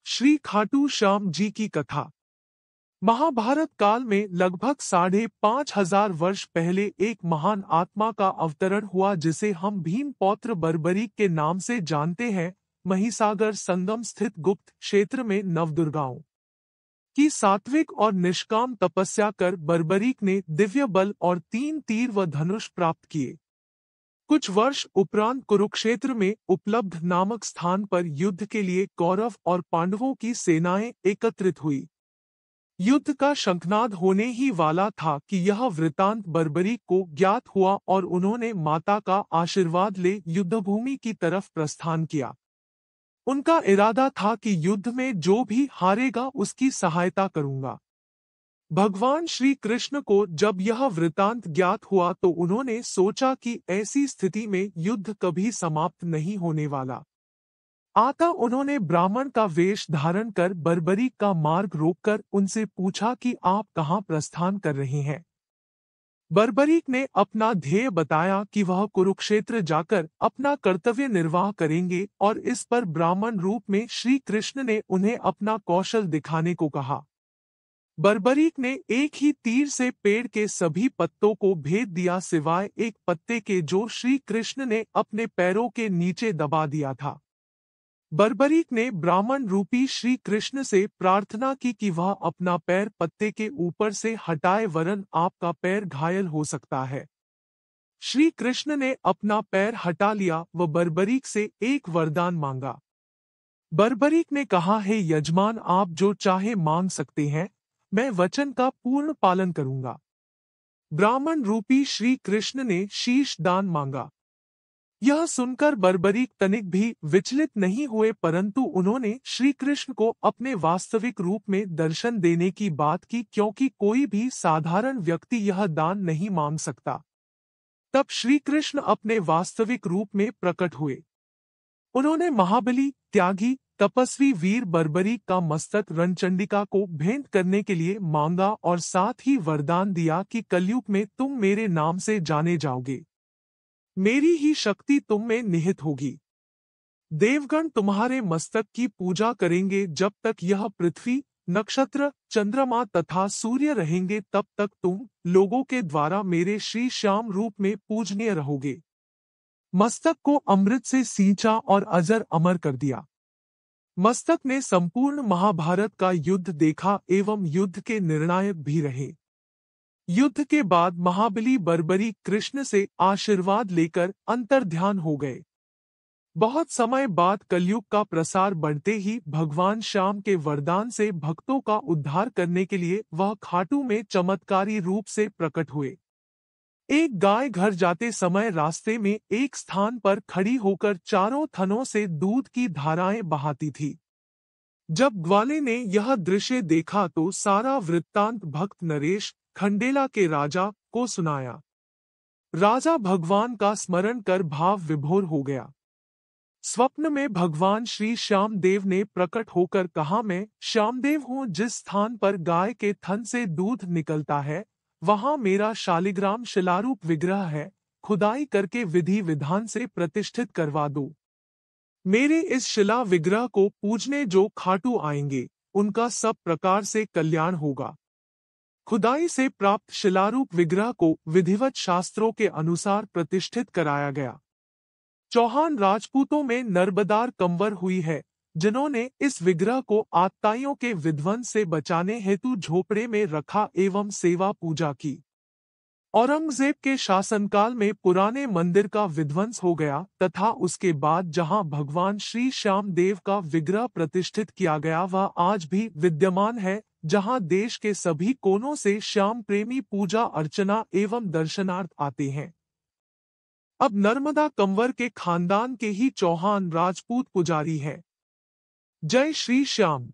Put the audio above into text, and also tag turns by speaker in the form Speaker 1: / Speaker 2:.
Speaker 1: श्री खाटू श्याम जी की कथा। महाभारत काल में लगभग 5,500 वर्ष पहले एक महान आत्मा का अवतरण हुआ जिसे हम भीम पौत्र बर्बरीक के नाम से जानते हैं। महिसागर संगम स्थित गुप्त क्षेत्र में नवदुर्गाओं की सात्विक और निष्काम तपस्या कर बर्बरीक ने दिव्य बल और 3 तीर व धनुष प्राप्त किए। कुछ वर्ष उपरांत कुरुक्षेत्र में उपलब्ध नामक स्थान पर युद्ध के लिए कौरव और पांडवों की सेनाएं एकत्रित हुई। युद्ध का शंखनाद होने ही वाला था कि यह वृतांत बर्बरीक को ज्ञात हुआ और उन्होंने माता का आशीर्वाद ले युद्धभूमि की तरफ प्रस्थान किया। उनका इरादा था कि युद्ध में जो भी हारेगा उसकी सहायता करूंगा। भगवान श्री कृष्ण को जब यह वृतांत ज्ञात हुआ तो उन्होंने सोचा कि ऐसी स्थिति में युद्ध कभी समाप्त नहीं होने वाला। अतः उन्होंने ब्राह्मण का वेश धारण कर बर्बरीक का मार्ग रोककर उनसे पूछा कि आप कहाँ प्रस्थान कर रहे हैं। बर्बरीक ने अपना ध्येय बताया कि वह कुरुक्षेत्र जाकर अपना कर्तव्य निर्वाह करेंगे और इस पर ब्राह्मण रूप में श्री कृष्ण ने उन्हें अपना कौशल दिखाने को कहा। बर्बरीक ने एक ही तीर से पेड़ के सभी पत्तों को भेद दिया सिवाय एक पत्ते के जो श्री कृष्ण ने अपने पैरों के नीचे दबा दिया था। बर्बरीक ने ब्राह्मण रूपी श्री कृष्ण से प्रार्थना की कि वह अपना पैर पत्ते के ऊपर से हटाए वरन आपका पैर घायल हो सकता है। श्री कृष्ण ने अपना पैर हटा लिया व बर्बरीक से एक वरदान मांगा। बर्बरीक ने कहा, हे यजमान, आप जो चाहे मांग सकते हैं, मैं वचन का पूर्ण पालन करूंगा। ब्राह्मण रूपी श्री कृष्ण ने शीश दान मांगा। यह सुनकर बर्बरीक तनिक भी विचलित नहीं हुए परंतु उन्होंने श्री कृष्ण को अपने वास्तविक रूप में दर्शन देने की बात की क्योंकि कोई भी साधारण व्यक्ति यह दान नहीं मांग सकता। तब श्री कृष्ण अपने वास्तविक रूप में प्रकट हुए। उन्होंने महाबली, त्यागी, तपस्वी वीर बर्बरीक का मस्तक रणचंडिका को भेंट करने के लिए मांगा और साथ ही वरदान दिया कि कलयुग में तुम मेरे नाम से जाने जाओगे। मेरी ही शक्ति तुम में निहित होगी। देवगण तुम्हारे मस्तक की पूजा करेंगे। जब तक यह पृथ्वी, नक्षत्र, चंद्रमा तथा सूर्य रहेंगे तब तक तुम लोगों के द्वारा मेरे श्री श्याम रूप में पूजनीय रहोगे। मस्तक को अमृत से सींचा और अजर अमर कर दिया। मस्तक ने संपूर्ण महाभारत का युद्ध देखा एवं युद्ध के निर्णायक भी रहे। युद्ध के बाद महाबली बर्बरीक कृष्ण से आशीर्वाद लेकर अंतर्ध्यान हो गए। बहुत समय बाद कलयुग का प्रसार बढ़ते ही भगवान श्याम के वरदान से भक्तों का उद्धार करने के लिए वह खाटू में चमत्कारी रूप से प्रकट हुए। एक गाय घर जाते समय रास्ते में एक स्थान पर खड़ी होकर चारों थनों से दूध की धाराएं बहाती थी। जब ग्वाले ने यह दृश्य देखा तो सारा वृत्तांत भक्त नरेश, खंडेला के राजा, को सुनाया। राजा भगवान का स्मरण कर भाव विभोर हो गया। स्वप्न में भगवान श्री श्यामदेव ने प्रकट होकर कहा, मैं श्यामदेव हूँ। जिस स्थान पर गाय के थन से दूध निकलता है वहां मेरा शालिग्राम शिलारूप विग्रह है। खुदाई करके विधि विधान से प्रतिष्ठित करवा दो। मेरे इस शिला विग्रह को पूजने जो खाटू आएंगे उनका सब प्रकार से कल्याण होगा। खुदाई से प्राप्त शिलारूप विग्रह को विधिवत शास्त्रों के अनुसार प्रतिष्ठित कराया गया। चौहान राजपूतों में नर्बदार कंवर हुई है जिन्होंने इस विग्रह को आतताइयों के विध्वंस से बचाने हेतु झोपड़े में रखा एवं सेवा पूजा की। औरंगजेब के शासनकाल में पुराने मंदिर का विध्वंस हो गया तथा उसके बाद जहां भगवान श्री श्यामदेव का विग्रह प्रतिष्ठित किया गया वह आज भी विद्यमान है, जहां देश के सभी कोनों से श्याम प्रेमी पूजा अर्चना एवं दर्शनार्थ आते हैं। अब नर्मदा कंवर के खानदान के ही चौहान राजपूत पुजारी हैं। जय श्री श्याम।